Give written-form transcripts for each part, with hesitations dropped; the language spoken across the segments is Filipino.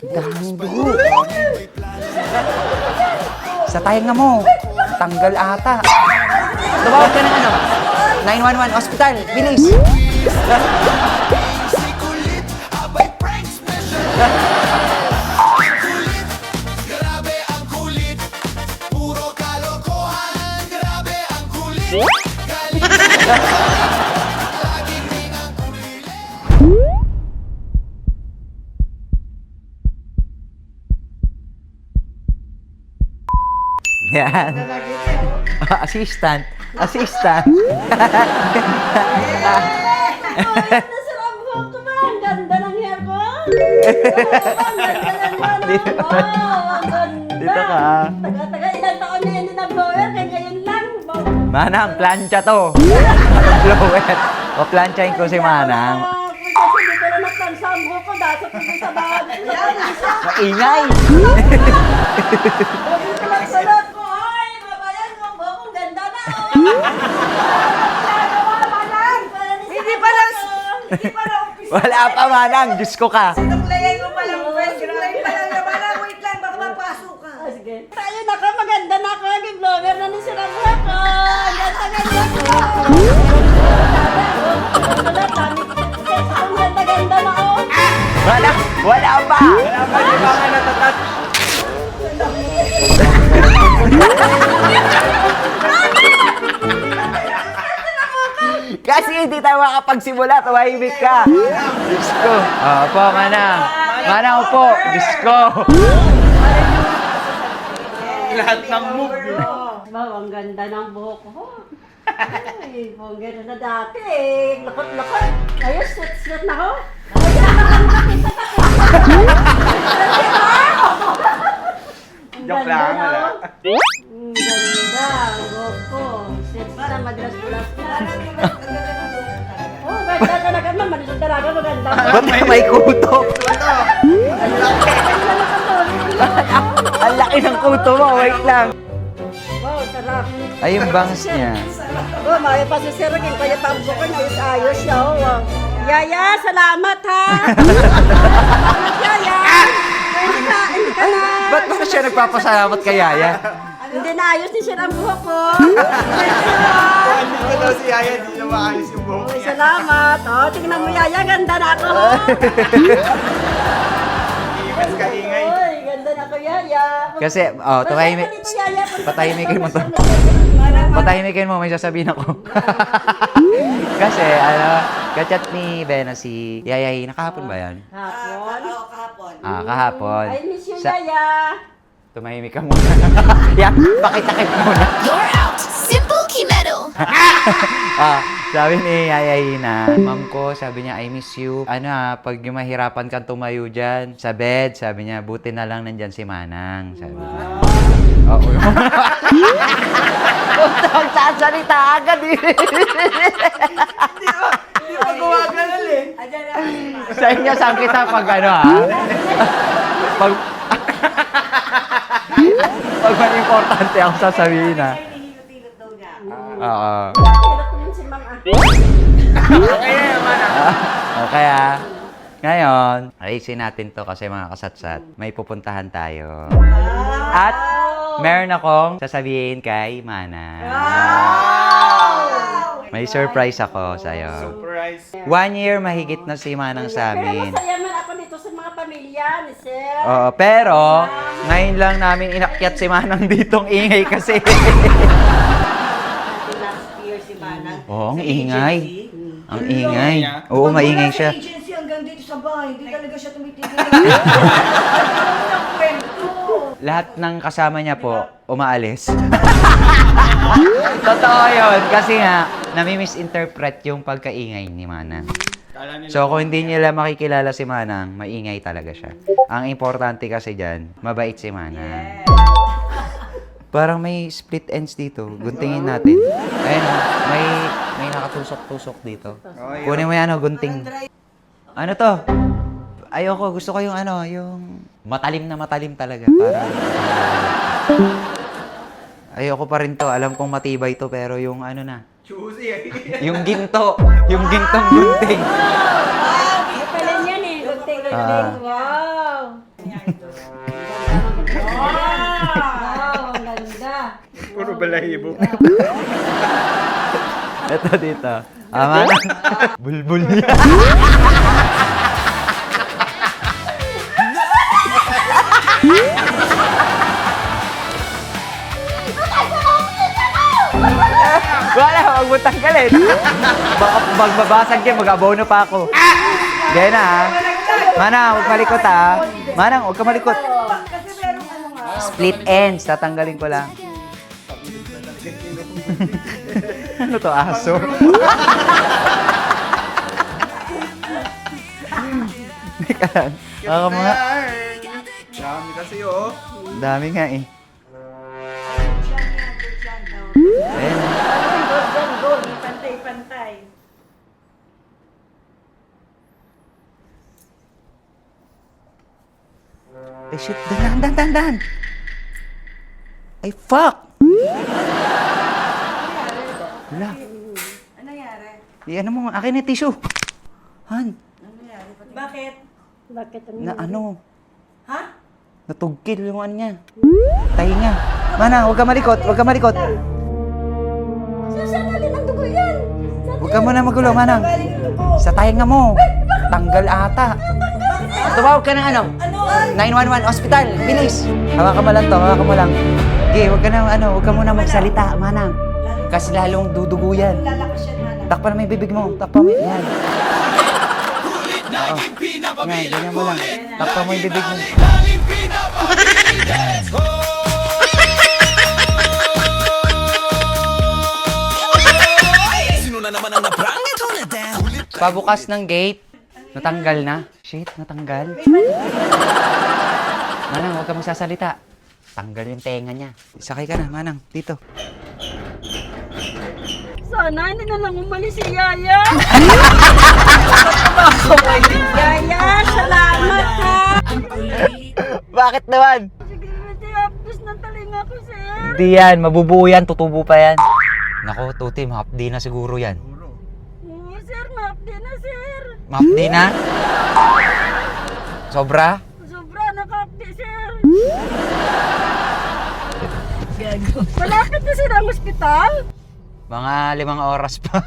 Daming dugo. Sa tainga mo. Tanggal ata. Tumawag ka ng ano? 911 hospital. Bilis. Yan. Assistant. Assistant. Nasarap ko ba? Ang ganda ng hair ko. Ang ganda ng ano ko. Ang ganda. Dito ka. Taga-taga ilang taon na yan din ang blower. Kaya ngayon lang. Manang, plancha to. Blower. O planchahin ko si Manang. Kasi dito na nagpansam ko. Dasok ko sa bahay. Maingay. Sabi ko lang salat ko. Ay, babayan mo. Ang ganda na. Hindi pa lang umpisa. Wala pa, Manang. Diyos ko ka. Sinuklayay ko pa lang, friend. Sinuklayay pa lang na pala. Wait lang, baka mapasok ka. Sige. Tayo na ka. Maganda na ako. Yung blower na ni Sirang ko. Ang ganda-ganda ko. Ang ganda-ganda na ako. Wala pa. Wala pa, di ba nga natatat? Kasi hindi tayo makapagsimula. Tumahimik ka. Diyos ko. Opo, Manang. Manang, upo. Diyos ko. Lahat ng move. Wow, ang ganda ng buhok ko. Ay, bongga na dati eh. Lakot-lakot. Ayos, sweat-sweat na ako. Joke lang, wala. Ang ganda, ang buhok ko. Sweat na, madalas-bulas na. Oh, ganda talaga man. Manisog talaga, maganda. Ba't may kuto? Ang laki ng kuto mo. Wait lang. Wow, sarap. Ay, yung bangs niya. Oh, maya pa si Sir King, kaya tambukan, ayos-ayos siya. Oh, wow. Yaya, salamat ha! Salamat, Yaya! Hindi ka na... Ba't ba siya nagpapasalamat kay Yaya? Hindi na ayos ni Sir ang buhok ko. Hindi ko daw si Yaya, di na maayos yung buhok Ay, niya. salamat. Oh, tingnan mo, Yaya, ganda na ako. Mas kaingay. Oy, ganda na ako, Yaya. Kasi, tumahimik. Dito, Yaya. Patahimikin mo to. Patahimikin mo, may sasabihin ako. Kasi, kachat ni Bena si Yayay. Nakahapon ba yan? Hapon. Kahapon. Kahapon. I miss you, Sa- Yaya. Tumahimik ka muna. Yan, pakitakip muna. You're out. Simple Kimedo. Sabi ni Yayay na, Ma'am ko, sabi niya, I miss you. Pag yung mahirapan kang tumayo dyan sa bed, sabi niya, buti na lang nandyan si Manang. Sabi niya. Oo. Magsasalita agad eh. Hindi ko gumagalaw eh. Ayan na si Ma. Sa inyo, saan kita pag Pag... pag may importante ako sasabihin ha. Ay, hinihilot-hilot daw niya. Oo. Hirap ko yun si Ma'am. Kaya naman Kaya, ngayon, ayusin natin to kasi mga kasatsat, may pupuntahan tayo. At meron akong sasabihin kay Mana. May surprise ako sa'yo. Surprise. 1 year mahigit na si Manang sa Pero amin. masaya man ako dito sa mga pamilya ni Sir. Oo, pero ngayon lang namin inakyat si Manang ditong ingay kasi. Last year si Manang. Oo, ang Sa ingay. agency. Ang ingay. niya? Oo, maingay siya. Sa agency hanggang dito sa bahay, hindi talaga siya tumitigil. Ang kwento. Lahat ng kasama niya po, umaalis. Totoo yun. Kasi nga, nami-misinterpret yung pagkaingay ni Manang. Kala nila. So, kung hindi nila makikilala si Manang, maingay talaga siya. Ang importante kasi dyan, mabait si Manang. Parang may split ends dito. Guntingin natin. Ayun, may nakatusok-tusok dito. Kunin mo yan, gunting. Ano to? Ayoko, gusto ko yung yung matalim na matalim talaga. Para ayoko pa rin to. Alam kong matibay to, pero yung Choosy eh. yung ginto. Yung gintong gunting. Kapalan yan eh. Gunting-gunting. Wow. Balahibo. Ito dito. Manang. Bulbul niya. Wala, huwag mo tanggalin. Baka magbabasag yan, mag-abono pa ako. Gaya na ha. Manang, huwag malikot ha. Manang, huwag ka malikot. Kasi meron ano nga. Split ends, tatanggalin ko lang. Ano to, aso? Teka lang. Baka mga... Dami kasi oh. Dami nga eh. Ayan. Gold. Pantay. Eh shit, dahan. Ay fuck! Wala. Ano nangyari? Ano mo, akin na tissue. Han, Bakit? Bakit na ano, Ha? natugkil yung ano niya. Tahinga. Mana, huwag ka malikot. Sasakali ng dugo yan! Huwag ka muna magulo, Manang. Galing yung dugo. Sa tahinga mo. Tanggal ata. Tumawag ka ng ano? Ano? 911 hospital, bilis. Hawakan mo lang. Okay, huwag ka muna magsalita, Manang. Kasi lalong dudugo yan. Lalakas yan, Manang. Takpan mo yung bibig mo. Takpan mo. Yan. Oo. Yan, ganyan mo lang. Takpan mo yung bibig mo. Pabukas ng gate. Natanggal na. Shit, natanggal. Manang, huwag ka magsasalita. Tanggal yung tenga niya. Sakay ka na, Manang. Dito. Sana hindi na lang umalis si Yaya. Yaya, salamat ha. Bakit naman? Sige, hindi hapdos ng talinga ko, sir. Hindi yan. Mabubuo yan. Tutubo pa yan. Nako, Tuti. Mahapdi na siguro yan. Oo, sir, mahapdi na, sir. Mahapdi na? Sobra? Sobra, nakapdi, sir. Malapit na sila ang ospital. Mga 5 oras pa.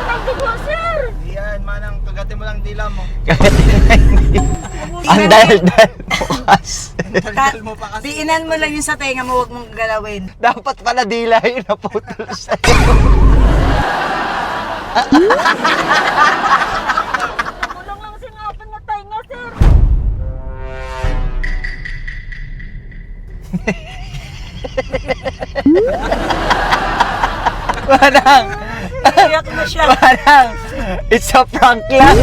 Ang dugo, sir. Yan, Manang, kagatin mo lang dila mo. Ang dal-dal bukas. Tanggal mo pa kasi. Diinan mo lang yung sa tenga mo, huwag mong galawin. Dapat pala dila yun naputol sa'yo. Kulang lang singapan na tainga, sir. Manang! Iyak na siya. Manang! It's a prank lang!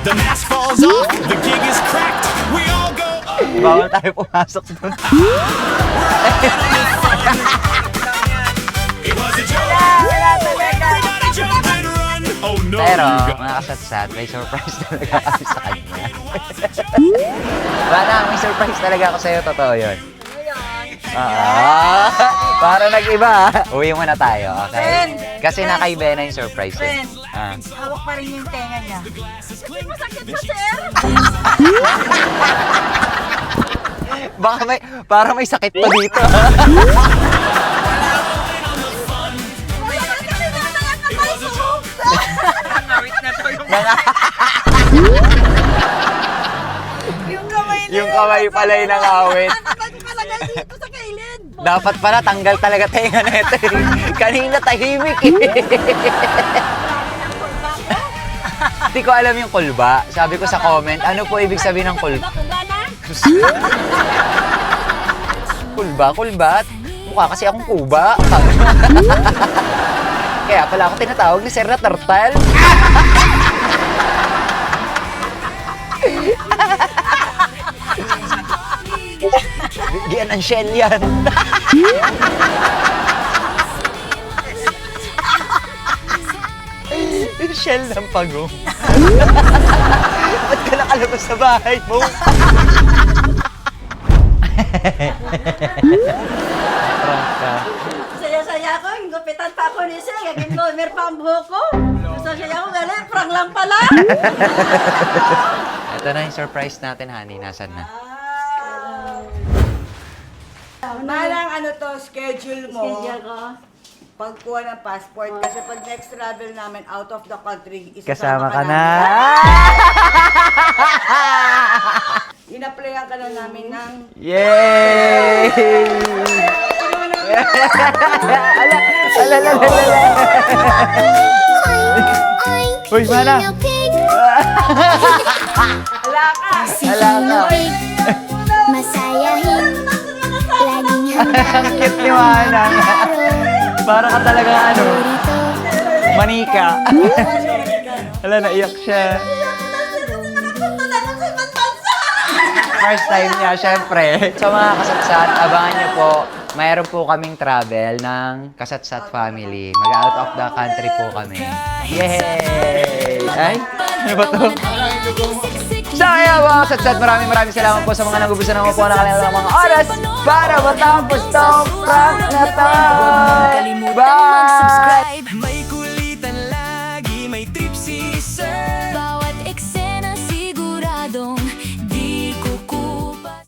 The mask falls off, the gig is cracked, we all go up. Bawal tayo pumasok doon. It was a joke. Everybody jump and run. Oh no, Pero, you got mga kasatsat, may surprise talaga kami sa kanya. Manang, may surprise talaga ako sa'yo. Totoo yun. Para nag-iba. Uwi muna tayo, okay? Friend! Kasi nakaiba na yung surprise eh. Friend! Ah. Hawak pa rin yung tenga niya. Masakit pa, sir. Baka may, para may sakit pa dito. Yung kamay pala yung nangawit. Palagay dito sa kailid. Dapat pala tanggal talaga tenga na ito eh. Kanina tahimik eh. Hindi ko alam yung kulba. Sabi ko sa comment, ano po ibig sabihin ng kulba? Kulba? Mukha kasi akong kuba. Kaya pala ako tinatawag ni Sir na turtle. Bigyan ng shell yan. Yung shell ng pagong. Ba't ka nakalabas sa bahay mo? Prank ka. Saya-saya ko, gupitan pa ako ni sir. Gagin ko, pa ang buhok ko. Saya ko, gali, prank lang pala. Ito na yung surprise natin, honey. Nasaan na? Manang ano to, schedule mo. Schedule ko. Pagkuha ng passport. Kasi pag next travel namin out of the country, Kasama ka na. In-applyan ka na namin ng... Yay! Ala. Uy, mana. Ala ka! Masayahin, laging Ang cute ni Manang. Para ka talaga manika. Ala, naiyak siya. First time niya, syempre. So mga kasatsat, abangan niyo po. Mayroon po kaming travel ng Kasatsat family. Mag-out of the country po kami. Yay! Ay, ano ba to? So kaya mga kasatsat, maraming salamat po sa mga nagubusan naman po na kanilang mga oras para matapos tong prank na to. Bye!